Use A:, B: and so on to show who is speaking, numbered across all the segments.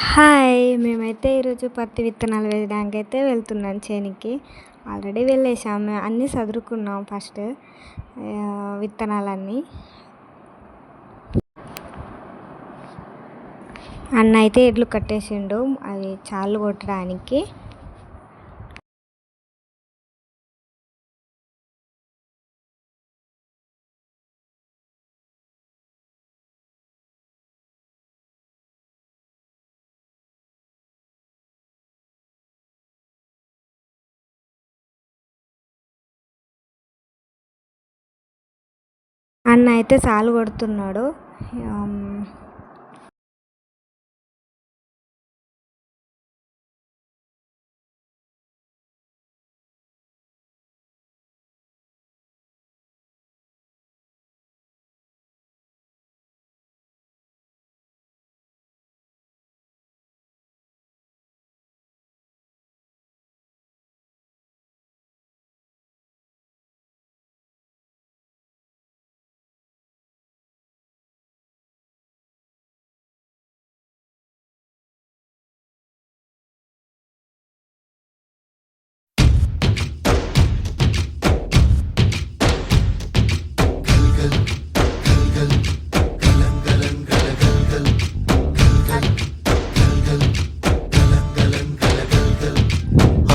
A: Hi! మేమైతే ఈరోజు పత్తి విత్తనాలు వేయడానికైతే వెళ్తున్నాం చేనుకి. ఆల్రెడీ వెళ్ళేసాము. అన్నీ సదురుకున్నాం ఫస్ట్ విత్తనాలన్నీ. అన్న అయితే ఎడ్లు కట్టేసిండు అవి చాళ్ళు కొట్టడానికి. అన్న అయితే సాలు కొడుతున్నాడు.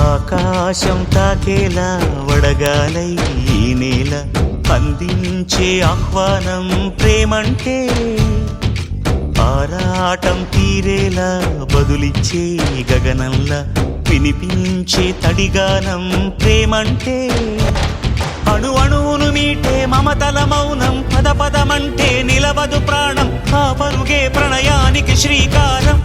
B: ఆకాశం తాకేలా వడగాలై ఈ నేల అందించే ఆహ్వానం ప్రేమంటే, ఆరాటం తీరేలా బదులిచ్చే గగనంలా వినిపించే తడిగానం ప్రేమంటే, అణు అణువును మీటే మమతల మౌనం పద పదమంటే నిలవదు ప్రాణం, ఆ పరుగే ప్రణయానికి శ్రీకారం.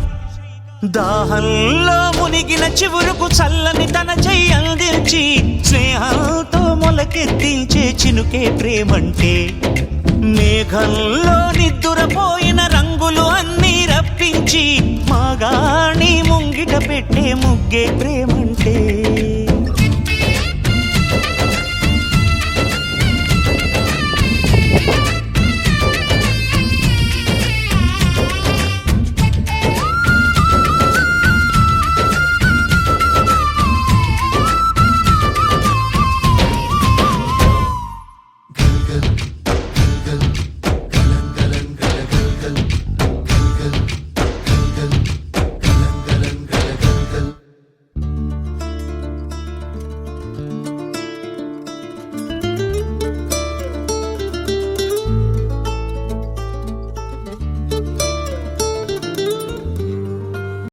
B: దాహంలో మునిగిన చివురుకు చల్లని తన చెయ్యి అందించి స్నేహంతో మొలకెత్తించే చినుకే ప్రేమంటే, మేఘంలో నిద్దురపోయిన రంగులు అన్నీ రప్పించి మాగాణి ముంగిట పెట్టే ముగ్గే ప్రేమంటే.